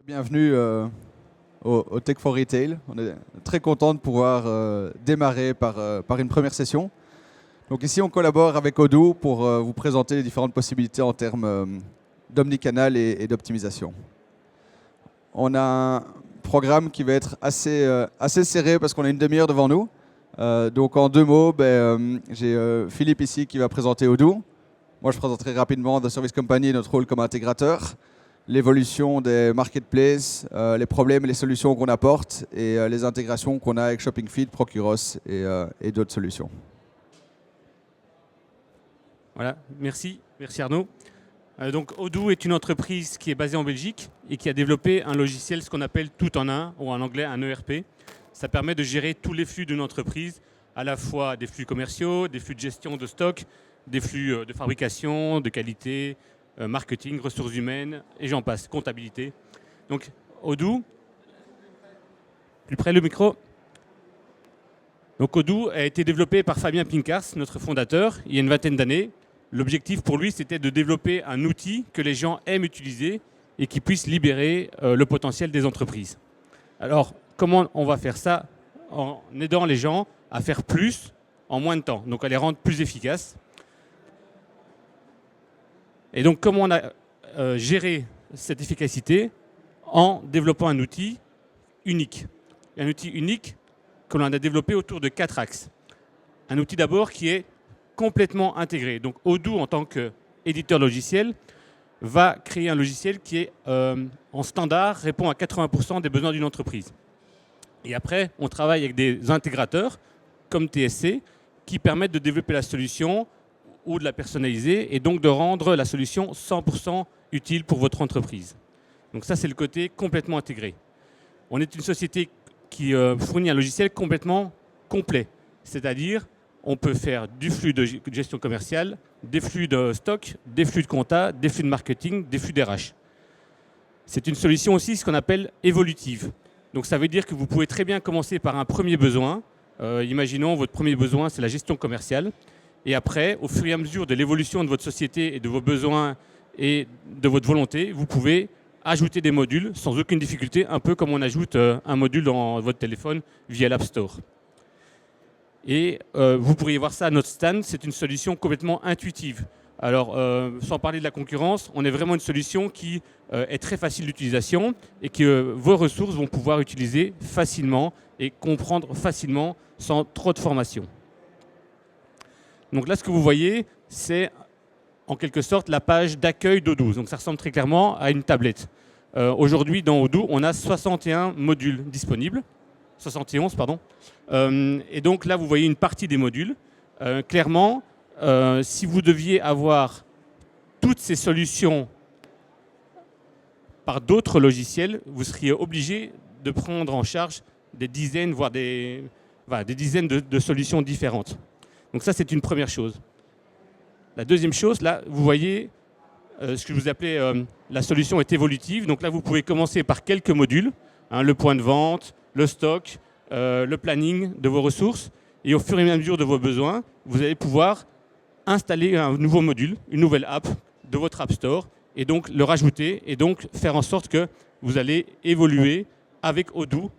Bienvenue au Tech for Retail. On est très content de pouvoir démarrer par une première session. Donc ici, on collabore avec Odoo pour vous présenter les différentes possibilités en termes d'omnicanal et d'optimisation. On a un programme qui va être assez serré parce qu'on a une demi-heure devant nous. Donc en deux mots, j'ai Philippe ici qui va présenter Odoo. Moi, je présenterai rapidement The Service Company et notre rôle comme intégrateur, l'évolution des marketplaces, les problèmes et les solutions qu'on apporte et les intégrations qu'on a avec Shopping Feed, Procuros et d'autres solutions. Voilà, merci Arnaud. Donc Odoo est une entreprise qui est basée en Belgique et qui a développé un logiciel, ce qu'on appelle tout en un, ou en anglais un ERP. Ça permet de gérer tous les flux d'une entreprise, à la fois des flux commerciaux, des flux de gestion de stock, des flux de fabrication, de qualité, marketing, ressources humaines, et j'en passe, comptabilité. Donc Odoo, plus près le micro. Donc Odoo a été développé par Fabien Pincars, notre fondateur, il y a une vingtaine d'années. L'objectif pour lui, c'était de développer un outil que les gens aiment utiliser et qui puisse libérer le potentiel des entreprises. Alors, comment on va faire ça? En aidant les gens à faire plus en moins de temps, donc à les rendre plus efficaces. Et donc, comment on a géré cette efficacité? En développant un outil unique. Un outil unique que l'on a développé autour de 4 axes. Un outil d'abord qui est complètement intégré. Donc Odoo, en tant qu'éditeur logiciel, va créer un logiciel qui est en standard, répond à 80% des besoins d'une entreprise. Et après, on travaille avec des intégrateurs comme TSC qui permettent de développer la solution ou de la personnaliser et donc de rendre la solution 100% utile pour votre entreprise. Donc ça, c'est le côté complètement intégré. On est une société qui fournit un logiciel complètement complet. C'est-à-dire, on peut faire du flux de gestion commerciale, des flux de stock, des flux de compta, des flux de marketing, des flux d'RH. C'est une solution aussi ce qu'on appelle évolutive. Donc ça veut dire que vous pouvez très bien commencer par un premier besoin. Imaginons, votre premier besoin, c'est la gestion commerciale. Et après, au fur et à mesure de l'évolution de votre société et de vos besoins et de votre volonté, vous pouvez ajouter des modules sans aucune difficulté, un peu comme on ajoute un module dans votre téléphone via l'App Store. Et vous pourriez voir ça à notre stand, c'est une solution complètement intuitive. Alors, sans parler de la concurrence, on est vraiment une solution qui est très facile d'utilisation et que vos ressources vont pouvoir utiliser facilement et comprendre facilement sans trop de formation. Donc là, ce que vous voyez, c'est en quelque sorte la page d'accueil d'Odoo. Donc ça ressemble très clairement à une tablette. Aujourd'hui, dans Odoo, on a 61 modules disponibles. 71, pardon. Et donc là, vous voyez une partie des modules. Clairement, si vous deviez avoir toutes ces solutions par d'autres logiciels, vous seriez obligé de prendre en charge des dizaines, voire des dizaines de solutions différentes. Donc ça, c'est une première chose. La deuxième chose, là, vous voyez ce que je vous appelais la solution est évolutive. Donc là, vous pouvez commencer par quelques modules, le point de vente, le stock, le planning de vos ressources. Et au fur et à mesure de vos besoins, vous allez pouvoir installer un nouveau module, une nouvelle app de votre App Store et donc le rajouter et donc faire en sorte que vous allez évoluer avec Odoo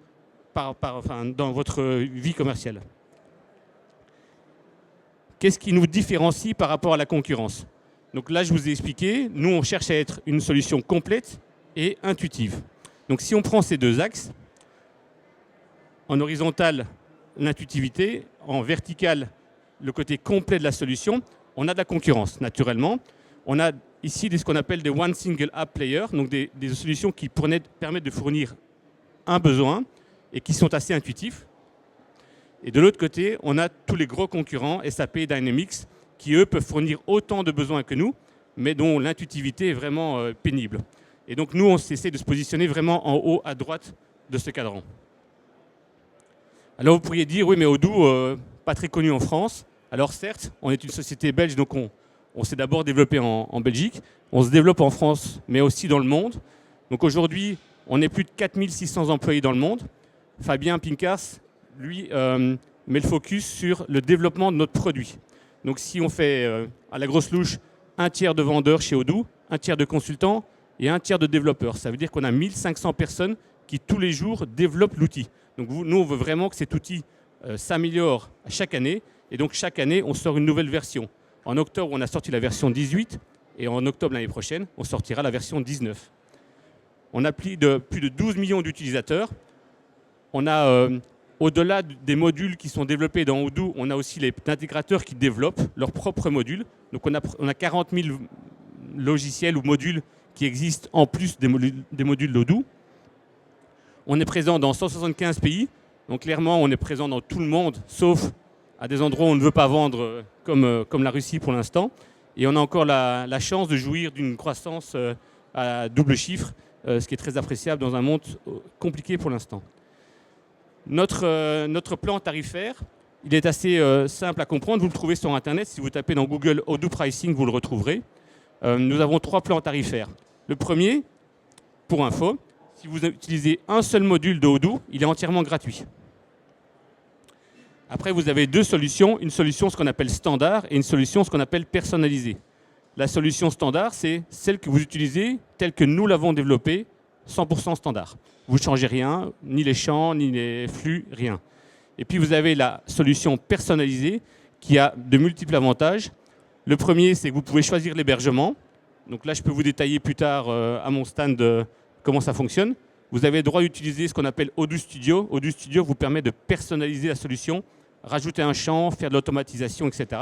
dans votre vie commerciale. Qu'est-ce qui nous différencie par rapport à la concurrence? Donc là, je vous ai expliqué, nous, on cherche à être une solution complète et intuitive. Donc si on prend ces deux axes, en horizontal, l'intuitivité, en vertical, le côté complet de la solution, on a de la concurrence, naturellement. On a ici ce qu'on appelle des One Single App Player, donc des solutions qui permettent de fournir un besoin et qui sont assez intuitifs. Et de l'autre côté, on a tous les gros concurrents, SAP, Dynamics, qui eux peuvent fournir autant de besoins que nous, mais dont l'intuitivité est vraiment pénible. Et donc nous, on essaie de se positionner vraiment en haut à droite de ce cadran. Alors vous pourriez dire, oui, mais Odoo, pas très connu en France. Alors certes, on est une société belge, donc on s'est d'abord développé en Belgique. On se développe en France, mais aussi dans le monde. Donc aujourd'hui, on est plus de 4600 employés dans le monde. Fabien Pincars, lui, met le focus sur le développement de notre produit. Donc si on fait à la grosse louche un tiers de vendeurs chez Odoo, un tiers de consultants, et un tiers de développeurs. Ça veut dire qu'on a 1500 personnes qui tous les jours développent l'outil. Donc nous, on veut vraiment que cet outil s'améliore chaque année. Et donc chaque année, on sort une nouvelle version. En octobre, on a sorti la version 18. Et en octobre l'année prochaine, on sortira la version 19. On a plus de 12 millions d'utilisateurs. On a, au-delà des modules qui sont développés dans Odoo, on a aussi les intégrateurs qui développent leurs propres modules. Donc on a 40 000 logiciels ou modules qui existent en plus des modules d'Odoo. On est présent dans 175 pays. Donc clairement, on est présent dans tout le monde, sauf à des endroits où on ne veut pas vendre, comme la Russie pour l'instant. Et on a encore la chance de jouir d'une croissance à double chiffre, ce qui est très appréciable dans un monde compliqué pour l'instant. Notre plan tarifaire, il est assez simple à comprendre. Vous le trouvez sur Internet. Si vous tapez dans Google Odoo Pricing, vous le retrouverez. Nous avons 3 plans tarifaires. Le premier, pour info, si vous utilisez un seul module de Odoo, il est entièrement gratuit. Après, vous avez 2 solutions. Une solution, ce qu'on appelle standard, et une solution, ce qu'on appelle personnalisée. La solution standard, c'est celle que vous utilisez telle que nous l'avons développée, 100% standard. Vous ne changez rien, ni les champs, ni les flux, rien. Et puis, vous avez la solution personnalisée qui a de multiples avantages. Le premier, c'est que vous pouvez choisir l'hébergement. Donc là, je peux vous détailler plus tard à mon stand comment ça fonctionne. Vous avez le droit d'utiliser ce qu'on appelle Odoo Studio. Odoo Studio vous permet de personnaliser la solution, rajouter un champ, faire de l'automatisation, etc.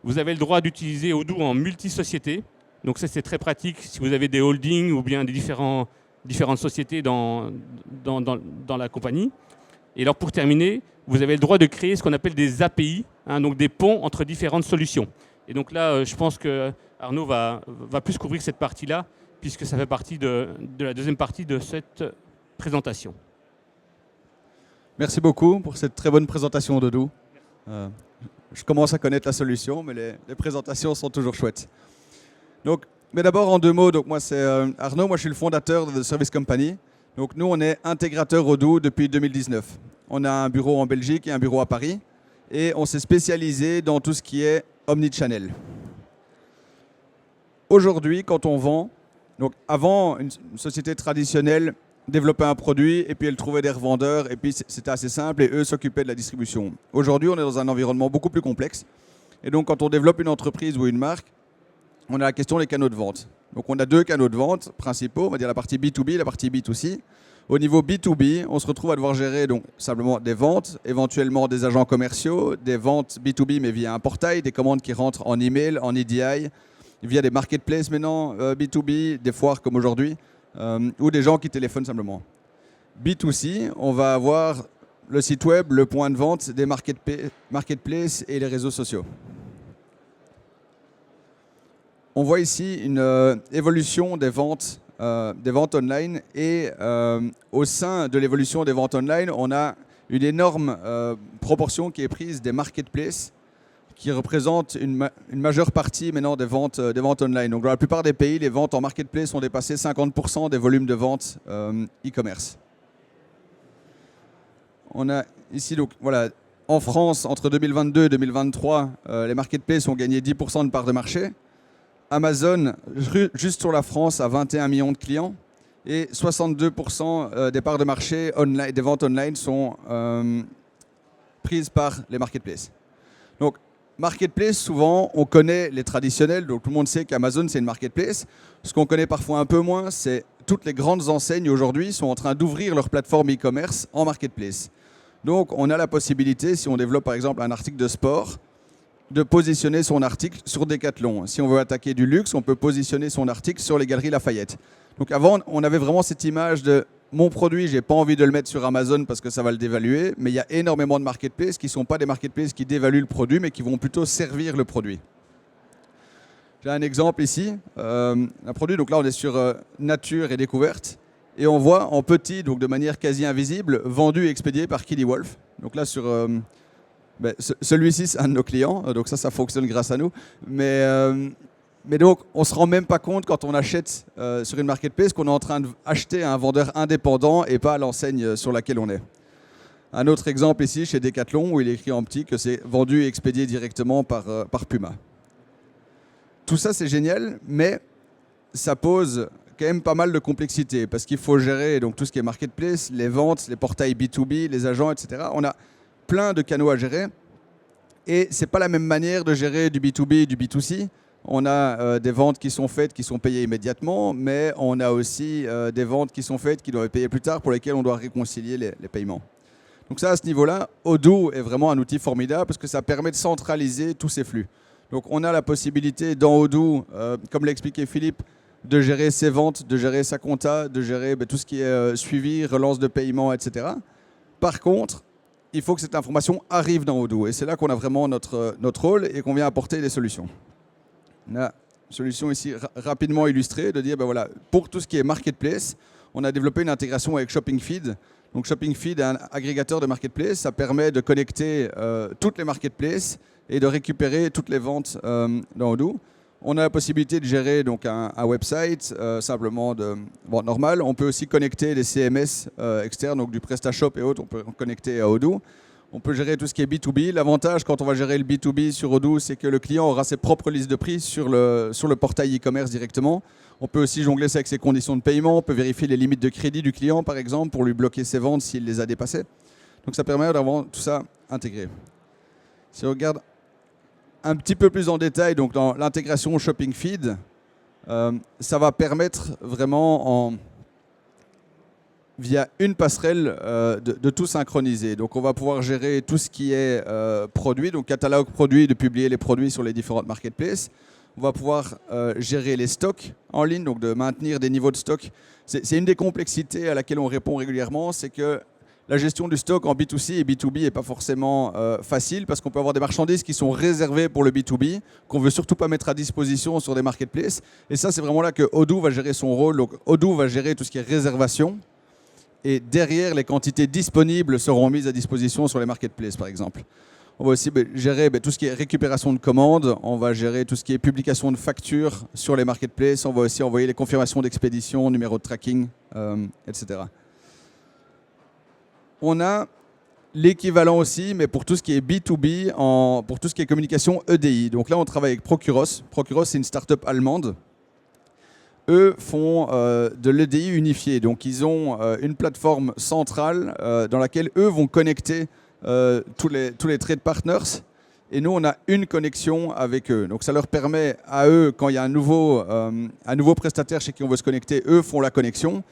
Vous avez le droit d'utiliser Odoo en multi-société. Donc ça, c'est très pratique si vous avez des holdings ou bien des différentes sociétés dans la compagnie. Et alors, pour terminer, vous avez le droit de créer ce qu'on appelle des API, donc des ponts entre différentes solutions. Et donc là, je pense que Arnaud va plus couvrir cette partie-là, puisque ça fait partie de la deuxième partie de cette présentation. Merci beaucoup pour cette très bonne présentation d'Odoo. Je commence à connaître la solution, mais les présentations sont toujours chouettes. Donc, mais d'abord, en 2 mots, donc moi c'est Arnaud, moi je suis le fondateur de The Service Company. Donc nous, on est intégrateur Odoo depuis 2019. On a un bureau en Belgique et un bureau à Paris. Et on s'est spécialisé dans tout ce qui est omnichannel. Aujourd'hui, quand on vend, donc avant, une société traditionnelle développait un produit et puis elle trouvait des revendeurs et puis c'était assez simple et eux s'occupaient de la distribution. Aujourd'hui, on est dans un environnement beaucoup plus complexe. Et donc, quand on développe une entreprise ou une marque, on a la question des canaux de vente. Donc, on a 2 canaux de vente principaux, on va dire la partie B2B et la partie B2C. Au niveau B2B, on se retrouve à devoir gérer donc simplement des ventes, éventuellement des agents commerciaux, des ventes B2B mais via un portail, des commandes qui rentrent en email, en EDI, via des marketplaces maintenant, B2B, des foires comme aujourd'hui, ou des gens qui téléphonent simplement. B2C, on va avoir le site web, le point de vente, des marketplaces et les réseaux sociaux. On voit ici une évolution des ventes online et au sein de l'évolution des ventes online, on a une énorme proportion qui est prise des marketplaces qui représentent une majeure partie maintenant des ventes online. Donc dans la plupart des pays, les ventes en marketplace ont dépassé 50% des volumes de ventes e-commerce. On a ici, donc, voilà, en France, entre 2022 et 2023, les marketplaces ont gagné 10% de part de marché. Amazon, juste sur la France, a 21 millions de clients et 62% des parts de marché online, des ventes online sont prises par les marketplaces. Donc, marketplace, souvent, on connaît les traditionnels, donc tout le monde sait qu'Amazon, c'est une marketplace. Ce qu'on connaît parfois un peu moins, c'est toutes les grandes enseignes aujourd'hui sont en train d'ouvrir leur plateforme e-commerce en marketplace. Donc, on a la possibilité, si on développe par exemple un article de sport, de positionner son article sur Decathlon. Si on veut attaquer du luxe, on peut positionner son article sur les Galeries Lafayette. Donc avant, on avait vraiment cette image de mon produit, j'ai pas envie de le mettre sur Amazon parce que ça va le dévaluer, mais il y a énormément de marketplaces qui ne sont pas des marketplaces qui dévaluent le produit, mais qui vont plutôt servir le produit. J'ai un exemple ici, un produit, donc là on est sur nature et découverte, et on voit en petit, donc de manière quasi invisible, vendu et expédié par Killy Wolf. Donc là sur... celui-ci, c'est un de nos clients, donc ça fonctionne grâce à nous. Mais donc, on ne se rend même pas compte quand on achète sur une marketplace qu'on est en train d'acheter à un vendeur indépendant et pas à l'enseigne sur laquelle on est. Un autre exemple ici, chez Decathlon, où il est écrit en petit que c'est vendu et expédié directement par Puma. Tout ça, c'est génial, mais ça pose quand même pas mal de complexité parce qu'il faut gérer donc, tout ce qui est marketplace, les ventes, les portails B2B, les agents, etc. On a plein de canaux à gérer et ce n'est pas la même manière de gérer du B2B et du B2C. On a des ventes qui sont faites, qui sont payées immédiatement, mais on a aussi des ventes qui sont faites, qui doivent être payées plus tard, pour lesquelles on doit réconcilier les paiements. Donc ça, à ce niveau-là, Odoo est vraiment un outil formidable parce que ça permet de centraliser tous ces flux. Donc on a la possibilité dans Odoo, comme l'a expliqué Philippe, de gérer ses ventes, de gérer sa compta, de gérer tout ce qui est suivi, relance de paiement, etc. Par contre, il faut que cette information arrive dans Odoo. Et c'est là qu'on a vraiment notre rôle et qu'on vient apporter des solutions. On a une solution ici rapidement illustrée de dire, voilà, pour tout ce qui est marketplace, on a développé une intégration avec Shopping Feed. Donc Shopping Feed est un agrégateur de marketplace. Ça permet de connecter toutes les marketplaces et de récupérer toutes les ventes dans Odoo. On a la possibilité de gérer donc, un website simplement de vente normale. On peut aussi connecter des CMS externes, donc du PrestaShop et autres, on peut connecter à Odoo. On peut gérer tout ce qui est B2B. L'avantage quand on va gérer le B2B sur Odoo, c'est que le client aura ses propres listes de prix sur le portail e-commerce directement. On peut aussi jongler ça avec ses conditions de paiement. On peut vérifier les limites de crédit du client, par exemple, pour lui bloquer ses ventes s'il les a dépassées. Donc ça permet d'avoir tout ça intégré. Si on regarde un petit peu plus en détail, donc dans l'intégration Shopping Feed, ça va permettre vraiment via une passerelle de tout synchroniser. Donc on va pouvoir gérer tout ce qui est produit, donc catalogue produit, de publier les produits sur les différentes marketplaces. On va pouvoir gérer les stocks en ligne, donc de maintenir des niveaux de stock. C'est une des complexités à laquelle on répond régulièrement, c'est que la gestion du stock en B2C et B2B n'est pas forcément facile parce qu'on peut avoir des marchandises qui sont réservées pour le B2B, qu'on ne veut surtout pas mettre à disposition sur des marketplaces. Et ça, c'est vraiment là que Odoo va gérer son rôle. Donc, Odoo va gérer tout ce qui est réservation. Et derrière, les quantités disponibles seront mises à disposition sur les marketplaces, par exemple. On va aussi gérer tout ce qui est récupération de commandes. On va gérer tout ce qui est publication de factures sur les marketplaces. On va aussi envoyer les confirmations d'expédition, numéro de tracking, etc. On a l'équivalent aussi, mais pour tout ce qui est B2B, pour tout ce qui est communication EDI. Donc là, on travaille avec Procuros. Procuros, c'est une start-up allemande. Eux font de l'EDI unifié. Donc, ils ont une plateforme centrale dans laquelle eux vont connecter tous les trade partners. Et nous, on a une connexion avec eux. Donc, ça leur permet à eux, quand il y a un nouveau prestataire chez qui on veut se connecter, eux font la connexion.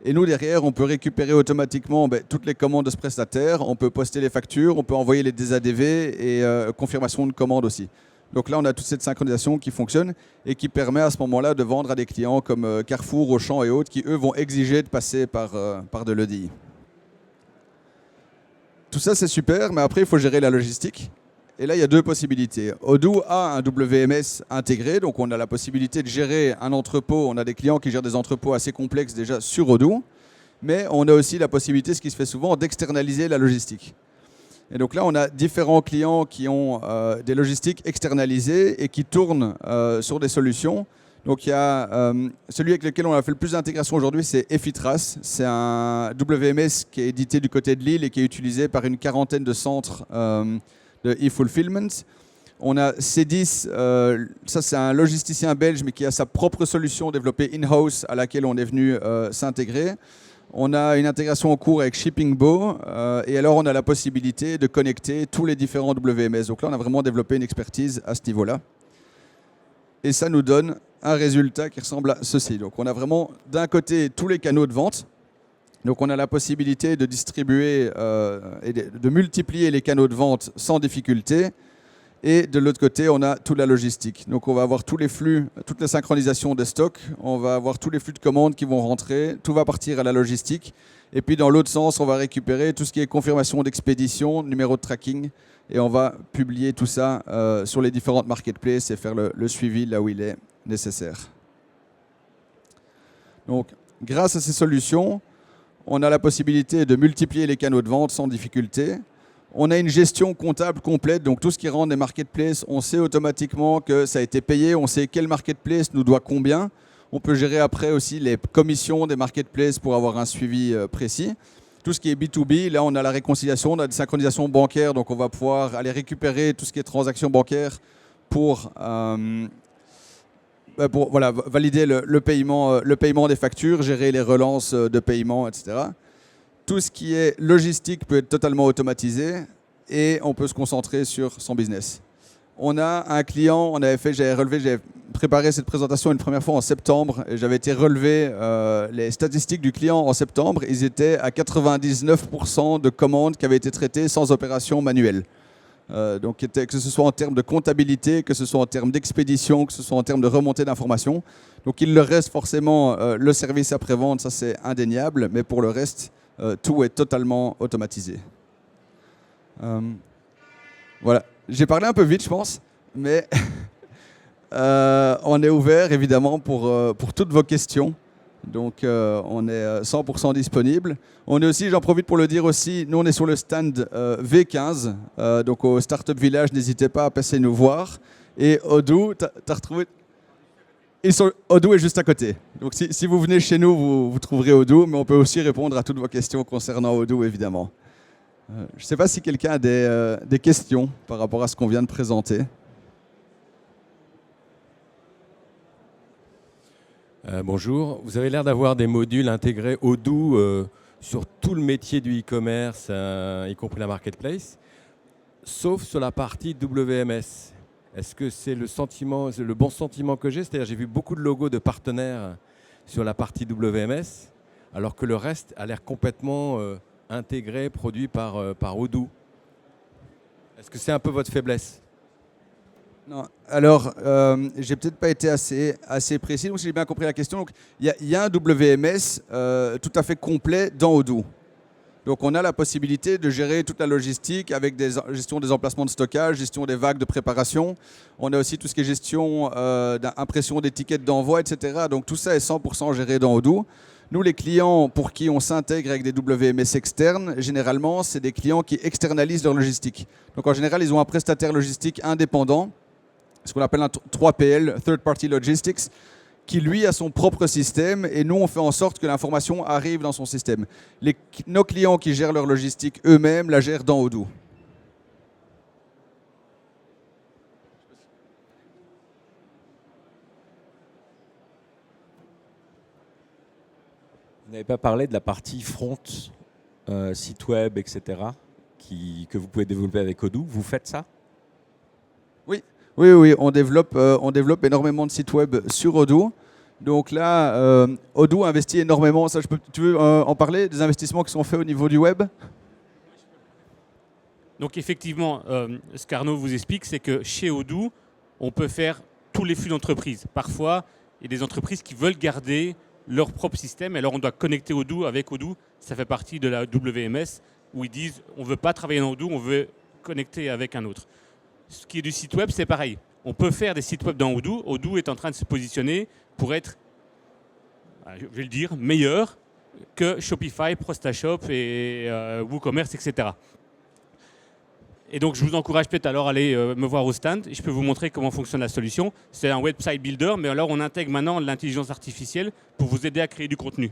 Et nous, derrière, on peut récupérer automatiquement toutes les commandes de ce prestataire. On peut poster les factures, on peut envoyer les DADV et confirmation de commande aussi. Donc là, on a toute cette synchronisation qui fonctionne et qui permet à ce moment-là de vendre à des clients comme Carrefour, Auchan et autres qui, eux, vont exiger de passer par de l'EDI. Tout ça, c'est super, mais après, il faut gérer la logistique. Et là, il y a deux possibilités. Odoo a un WMS intégré, donc on a la possibilité de gérer un entrepôt. On a des clients qui gèrent des entrepôts assez complexes déjà sur Odoo, mais on a aussi la possibilité, ce qui se fait souvent, d'externaliser la logistique. Et donc là, on a différents clients qui ont des logistiques externalisées et qui tournent sur des solutions. Donc il y a celui avec lequel on a fait le plus d'intégration aujourd'hui, c'est Effitras. C'est un WMS qui est édité du côté de Lille et qui est utilisé par une quarantaine de centres de e-fulfillment. On a C10, ça c'est un logisticien belge mais qui a sa propre solution développée in-house à laquelle on est venu s'intégrer. On a une intégration en cours avec Shippingbo et alors on a la possibilité de connecter tous les différents WMS. Donc là on a vraiment développé une expertise à ce niveau-là. Et ça nous donne un résultat qui ressemble à ceci. Donc on a vraiment d'un côté tous les canaux de vente. Donc on a la possibilité de distribuer et de multiplier les canaux de vente sans difficulté. Et de l'autre côté, on a toute la logistique. Donc on va avoir tous les flux, toute la synchronisation des stocks. On va avoir tous les flux de commandes qui vont rentrer. Tout va partir à la logistique. Et puis dans l'autre sens, on va récupérer tout ce qui est confirmation d'expédition, numéro de tracking. Et on va publier tout ça sur les différentes marketplaces et faire le suivi là où il est nécessaire. Donc grâce à ces solutions, on a la possibilité de multiplier les canaux de vente sans difficulté. On a une gestion comptable complète, donc tout ce qui rentre des marketplaces, on sait automatiquement que ça a été payé, on sait quel marketplace nous doit combien. On peut gérer après aussi les commissions des marketplaces pour avoir un suivi précis. Tout ce qui est B2B, là on a la réconciliation, on a des synchronisations bancaires, donc on va pouvoir aller récupérer tout ce qui est transactions bancaires pour pour voilà, valider le paiement des factures, gérer les relances de paiement, etc. Tout ce qui est logistique peut être totalement automatisé et on peut se concentrer sur son business. On a un client, j'avais préparé cette présentation une première fois en septembre et j'avais été relever les statistiques du client en septembre. Ils étaient à 99% de commandes qui avaient été traitées sans opération manuelle. Donc que ce soit en termes de comptabilité, que ce soit en termes d'expédition, que ce soit en termes de remontée d'informations. Donc il leur reste forcément le service après-vente, ça c'est indéniable, mais pour le reste, tout est totalement automatisé. Voilà, j'ai parlé un peu vite je pense, mais on est ouvert évidemment pour toutes vos questions. Donc on est 100% disponible. On est aussi, j'en profite pour le dire aussi, nous on est sur le stand V15, donc au Startup Village, n'hésitez pas à passer nous voir. Et Odoo, t'as retrouvé... Odoo est juste à côté. Donc si vous venez chez nous, vous trouverez Odoo, mais on peut aussi répondre à toutes vos questions concernant Odoo évidemment. Je ne sais pas si quelqu'un a des questions par rapport à ce qu'on vient de présenter. Bonjour, vous avez l'air d'avoir des modules intégrés Odoo sur tout le métier du e-commerce, y compris la marketplace, sauf sur la partie WMS. Est-ce que c'est le bon sentiment que j'ai? C'est-à-dire j'ai vu beaucoup de logos de partenaires sur la partie WMS, alors que le reste a l'air complètement intégré, produit par Odoo. Est-ce que c'est un peu votre faiblesse? Non. Alors, j'ai peut-être pas été assez précis, donc si j'ai bien compris la question. Il y a un WMS tout à fait complet dans Odoo. Donc on a la possibilité de gérer toute la logistique avec gestion des emplacements de stockage, gestion des vagues de préparation. On a aussi tout ce qui est gestion d'impression d'étiquettes d'envoi, etc. Donc tout ça est 100% géré dans Odoo. Nous, les clients pour qui on s'intègre avec des WMS externes, généralement, c'est des clients qui externalisent leur logistique. Donc en général, ils ont un prestataire logistique indépendant, ce qu'on appelle un 3PL, Third Party Logistics, qui lui a son propre système et nous on fait en sorte que l'information arrive dans son système. Nos clients qui gèrent leur logistique eux-mêmes la gèrent dans Odoo. Vous n'avez pas parlé de la partie front, site web, etc., que vous pouvez développer avec Odoo. Vous faites ça? Oui, on développe énormément de sites web sur Odoo. Donc là, Odoo investit énormément. Tu veux en parler, des investissements qui sont faits au niveau du web? Donc effectivement, ce qu'Arnaud vous explique, c'est que chez Odoo, on peut faire tous les flux d'entreprise. Parfois, il y a des entreprises qui veulent garder leur propre système. Alors on doit connecter Odoo avec Odoo. Ça fait partie de la WMS où ils disent on ne veut pas travailler dans Odoo, on veut connecter avec un autre. Ce qui est du site web, c'est pareil. On peut faire des sites web dans Odoo. Odoo est en train de se positionner pour être, je vais le dire, meilleur que Shopify, PrestaShop et WooCommerce, etc. Et donc, je vous encourage peut-être alors à aller me voir au stand. Je peux vous montrer comment fonctionne la solution. C'est un website builder, mais alors on intègre maintenant l'intelligence artificielle pour vous aider à créer du contenu.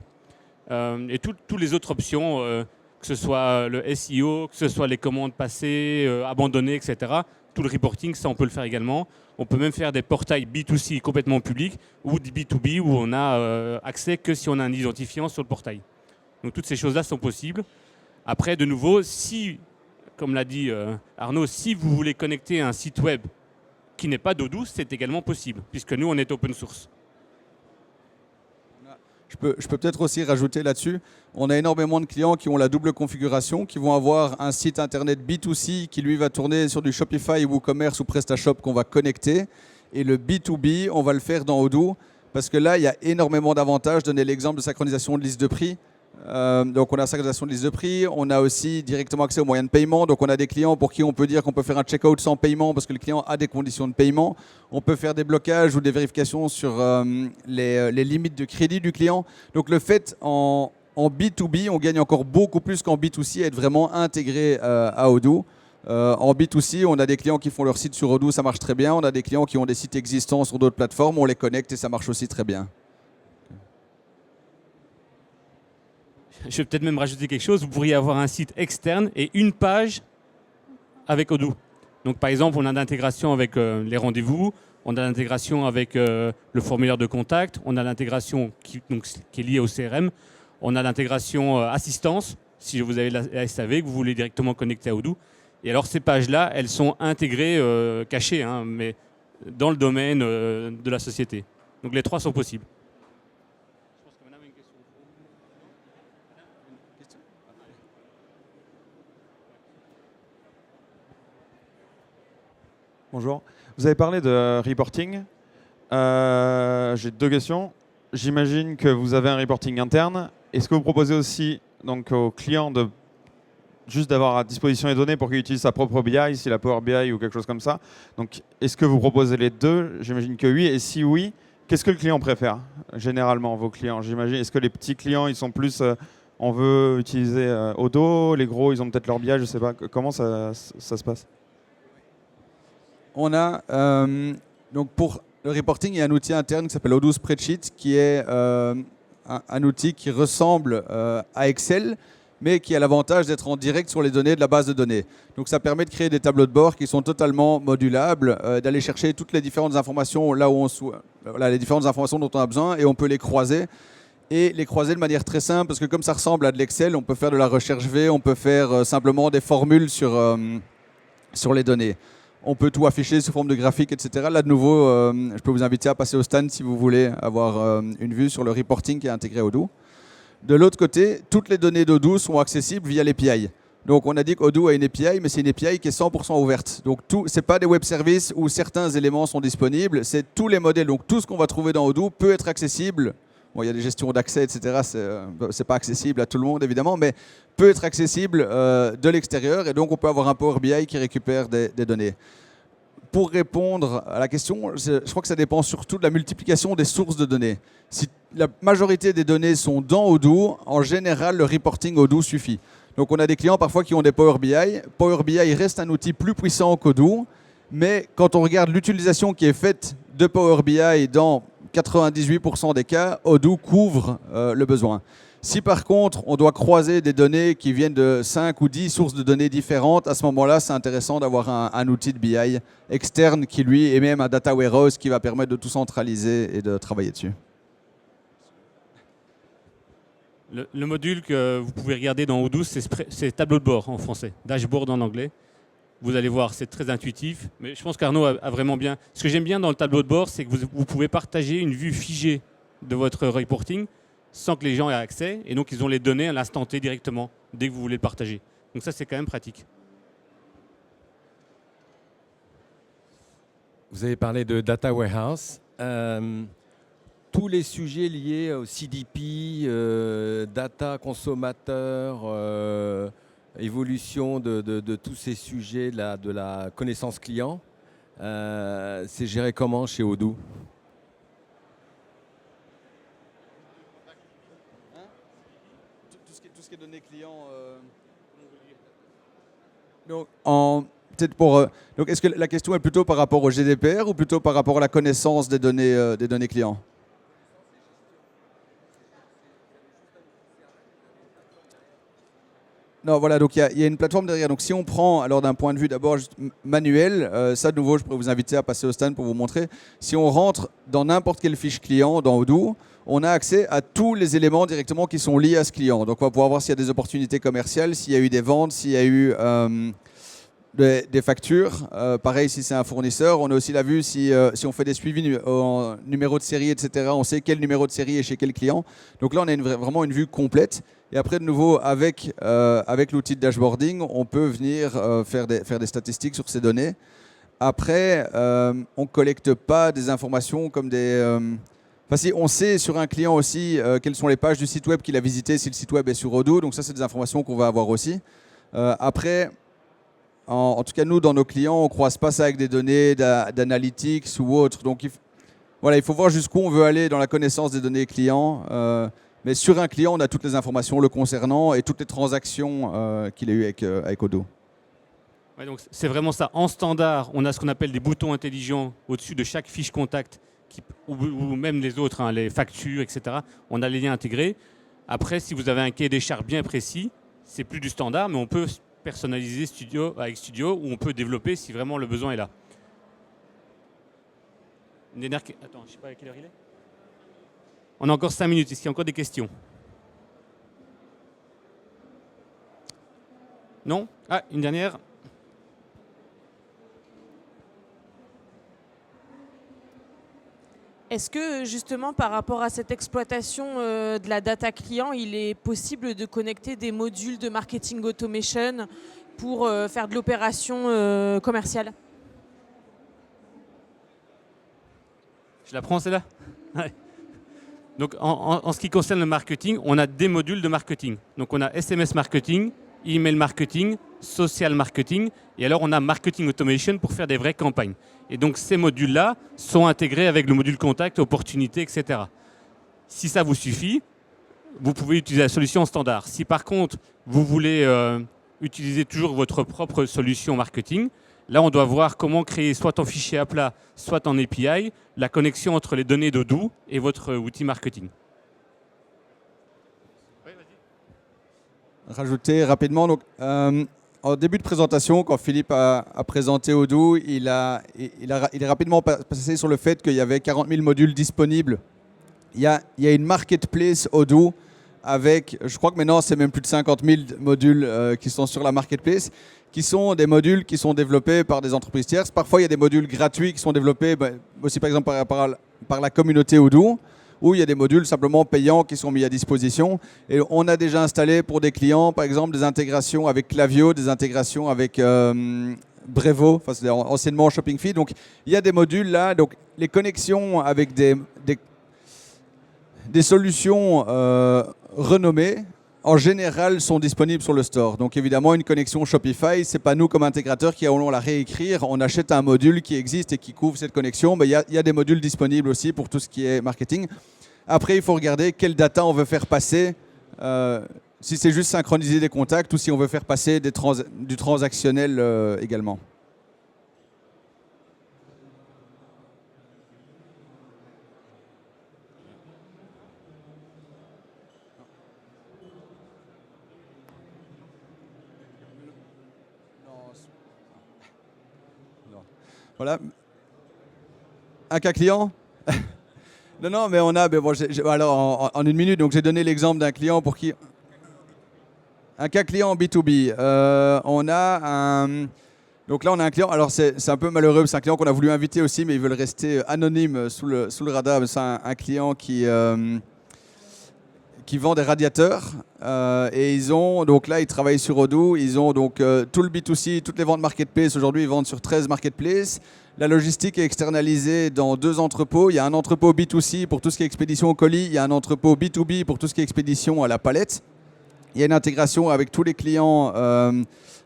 Et toutes les autres options, que ce soit le SEO, que ce soit les commandes passées, abandonnées, etc., tout le reporting, ça on peut le faire également. On peut même faire des portails B2C complètement publics ou des B2B où on a accès que si on a un identifiant sur le portail. Donc toutes ces choses-là sont possibles. Après, de nouveau, si, comme l'a dit Arnaud, si vous voulez connecter un site web qui n'est pas d'Odoo, c'est également possible, puisque nous, on est open source. Je peux peut-être aussi rajouter là-dessus, on a énormément de clients qui ont la double configuration, qui vont avoir un site internet B2C qui lui va tourner sur du Shopify, WooCommerce ou PrestaShop qu'on va connecter. Et le B2B, on va le faire dans Odoo parce que là, il y a énormément d'avantages. Donner l'exemple de synchronisation de liste de prix. Donc on a synchronisation de liste de prix, on a aussi directement accès aux moyens de paiement. Donc on a des clients pour qui on peut dire qu'on peut faire un check-out sans paiement parce que le client a des conditions de paiement. On peut faire des blocages ou des vérifications sur les limites de crédit du client. Donc le fait en B2B, on gagne encore beaucoup plus qu'en B2C à être vraiment intégré à Odoo. En B2C, on a des clients qui font leur site sur Odoo, ça marche très bien. On a des clients qui ont des sites existants sur d'autres plateformes, on les connecte et ça marche aussi très bien. Je vais peut-être même rajouter quelque chose. Vous pourriez avoir un site externe et une page avec Odoo. Donc, par exemple, on a d'intégration avec les rendez-vous. On a l'intégration avec le formulaire de contact. On a l'intégration qui est liée au CRM. On a l'intégration assistance, si vous avez la SAV, que vous voulez directement connecter à Odoo. Et alors ces pages-là, elles sont intégrées, cachées, hein, mais dans le domaine de la société. Donc les trois sont possibles. Bonjour. Vous avez parlé de reporting. J'ai deux questions. J'imagine que vous avez un reporting interne. Est-ce que vous proposez aussi donc, aux clients de juste d'avoir à disposition les données pour qu'il utilise sa propre BI, s'il a Power BI ou quelque chose comme ça? Donc, est-ce que vous proposez les deux? J'imagine que oui. Et si oui, qu'est-ce que le client préfère généralement, vos clients? J'imagine. Est-ce que les petits clients, ils sont plus on veut utiliser Odoo, les gros, ils ont peut-être leur BI, je ne sais pas. Comment ça se passe? On a, donc pour le reporting, il y a un outil interne qui s'appelle Odoo Spreadsheet, qui est un outil qui ressemble à Excel, mais qui a l'avantage d'être en direct sur les données de la base de données. Donc ça permet de créer des tableaux de bord qui sont totalement modulables, d'aller chercher toutes les différentes informations là où les différentes informations dont on a besoin, et on peut les croiser. Et les croiser de manière très simple, parce que comme ça ressemble à de l'Excel, on peut faire de la recherche V, on peut faire simplement des formules sur les données. On peut tout afficher sous forme de graphique, etc. Là, de nouveau, je peux vous inviter à passer au stand si vous voulez avoir une vue sur le reporting qui est intégré à Odoo. De l'autre côté, toutes les données d'Odoo sont accessibles via l'API. Donc, on a dit qu'Odoo a une API, mais c'est une API qui est 100% ouverte. Donc, ce n'est pas des web services où certains éléments sont disponibles, c'est tous les modèles. Donc, tout ce qu'on va trouver dans Odoo peut être accessible. Bon, il y a des gestions d'accès, etc. C'est pas accessible à tout le monde, évidemment, mais peut être accessible de l'extérieur. Et donc, on peut avoir un Power BI qui récupère des données. Pour répondre à la question, je crois que ça dépend surtout de la multiplication des sources de données. Si la majorité des données sont dans Odoo, en général, le reporting Odoo suffit. Donc, on a des clients parfois qui ont des Power BI. Power BI reste un outil plus puissant qu'Odoo, mais quand on regarde l'utilisation qui est faite de Power BI dans 98% des cas, Odoo couvre le besoin. Si par contre, on doit croiser des données qui viennent de 5 ou 10 sources de données différentes, à ce moment-là, c'est intéressant d'avoir un outil de BI externe qui, lui, est même un data warehouse qui va permettre de tout centraliser et de travailler dessus. Le module que vous pouvez regarder dans Odoo, c'est tableau de bord en français, dashboard en anglais. Vous allez voir, c'est très intuitif. Mais je pense qu'Arnaud a vraiment bien... Ce que j'aime bien dans le tableau de bord, c'est que vous pouvez partager une vue figée de votre reporting sans que les gens aient accès. Et donc, ils ont les données à l'instant T directement, dès que vous voulez le partager. Donc ça, c'est quand même pratique. Vous avez parlé de Data Warehouse. Tous les sujets liés au CDP, data consommateur, évolution de tous ces sujets de la connaissance client, c'est géré comment chez Odoo? Tout ce qui est données clients. Donc, est-ce que la question est plutôt par rapport au GDPR ou plutôt par rapport à la connaissance des données clients? Non, voilà, donc il y a une plateforme derrière. Donc si on prend, alors d'un point de vue d'abord manuel, ça de nouveau, je pourrais vous inviter à passer au stand pour vous montrer. Si on rentre dans n'importe quelle fiche client dans Odoo, on a accès à tous les éléments directement qui sont liés à ce client. Donc on va pouvoir voir s'il y a des opportunités commerciales, s'il y a eu des ventes, s'il y a eu des factures. Pareil, si c'est un fournisseur, on a aussi la vue si on fait des suivis en numéro de série, etc. On sait quel numéro de série est chez quel client. Donc là, on a vraiment une vue complète. Et après, de nouveau, avec l'outil de dashboarding, on peut venir faire des statistiques sur ces données. Après, on ne collecte pas des informations comme des... Enfin, si, on sait sur un client aussi quelles sont les pages du site web qu'il a visité, si le site web est sur Odoo. Donc ça, c'est des informations qu'on va avoir aussi. Après, en tout cas, nous, dans nos clients, on ne croise pas ça avec des données d'analytics ou autres. Donc, voilà, il faut voir jusqu'où on veut aller dans la connaissance des données clients. Mais sur un client, on a toutes les informations le concernant et toutes les transactions qu'il a eues avec Odoo. Ouais, donc c'est vraiment ça. En standard, on a ce qu'on appelle des boutons intelligents au-dessus de chaque fiche contact, ou même les autres, hein, les factures, etc. On a les liens intégrés. Après, si vous avez un cahier des charges bien précis, c'est plus du standard, mais on peut personnaliser avec Studio, où on peut développer si vraiment le besoin est là. Une dernière... Attends, je ne sais pas à quelle heure il est. On a encore 5 minutes. Est-ce qu'il y a encore des questions? Non? Ah, une dernière. Est-ce que justement par rapport à cette exploitation de la data client, il est possible de connecter des modules de marketing automation pour faire de l'opération commerciale? Je la prends celle-là. Ouais. Donc en ce qui concerne le marketing, on a des modules de marketing. Donc on a SMS marketing, email marketing, social marketing, et alors on a marketing automation pour faire des vraies campagnes. Et donc ces modules-là sont intégrés avec le module contact, opportunité, etc. Si ça vous suffit, vous pouvez utiliser la solution standard. Si par contre vous voulez utiliser toujours votre propre solution marketing, là on doit voir comment créer soit en fichier à plat, soit en API, la connexion entre les données d'Odoo et votre outil marketing. Rajouter rapidement. Donc, en début de présentation, quand Philippe a présenté Odoo, il est rapidement passé sur le fait qu'il y avait 40 000 modules disponibles. Il y a une marketplace Odoo avec, je crois que maintenant c'est même plus de 50 000 modules qui sont sur la marketplace, qui sont des modules qui sont développés par des entreprises tierces. Parfois il y a des modules gratuits qui sont développés aussi par exemple par la communauté Odoo, où il y a des modules simplement payants qui sont mis à disposition. Et on a déjà installé pour des clients, par exemple, des intégrations avec Klaviyo, des intégrations avec Brevo, enfin, c'est anciennement Shopping Feed. Donc, il y a des modules là. Donc, les connexions avec des solutions renommées, en général, sont disponibles sur le store. Donc, évidemment, une connexion Shopify, c'est pas nous comme intégrateurs qui allons la réécrire. On achète un module qui existe et qui couvre cette connexion. Il y a des modules disponibles aussi pour tout ce qui est marketing. Après, il faut regarder quelle data on veut faire passer. Si c'est juste synchroniser des contacts ou si on veut faire passer du transactionnel également. Voilà. Un cas client. Non, mais on a. Mais bon, alors, en une minute, donc j'ai donné l'exemple d'un client pour qui. Un cas client en B2B. On a un. Donc là, on a un client. Alors, c'est un peu malheureux. C'est un client qu'on a voulu inviter aussi, mais ils veulent rester anonymes sous le radar. C'est un client qui vend des radiateurs et ils ont donc là ils travaillent sur Odoo, ils ont donc tout le B2C, toutes les ventes marketplace. Aujourd'hui ils vendent sur 13 marketplaces. La logistique est externalisée dans 2 entrepôts. Il y a un entrepôt B2C pour tout ce qui est expédition au colis, il y a un entrepôt B2B pour tout ce qui est expédition à la palette. Il y a une intégration avec tous les clients.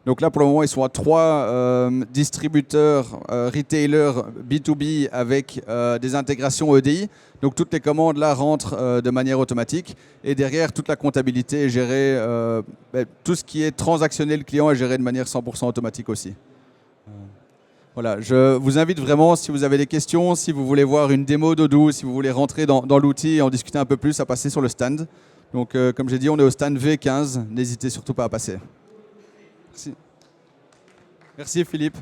Donc là, pour le moment, ils sont à 3 distributeurs, retailers B2B avec des intégrations EDI. Donc toutes les commandes là rentrent de manière automatique. Et derrière, toute la comptabilité est gérée. Tout ce qui est transactionnel client est géré de manière 100% automatique aussi. Voilà, je vous invite vraiment, si vous avez des questions, si vous voulez voir une démo d'Odoo, si vous voulez rentrer dans l'outil et en discuter un peu plus, à passer sur le stand. Donc comme j'ai dit, on est au stand V15. N'hésitez surtout pas à passer. Merci. Merci Philippe.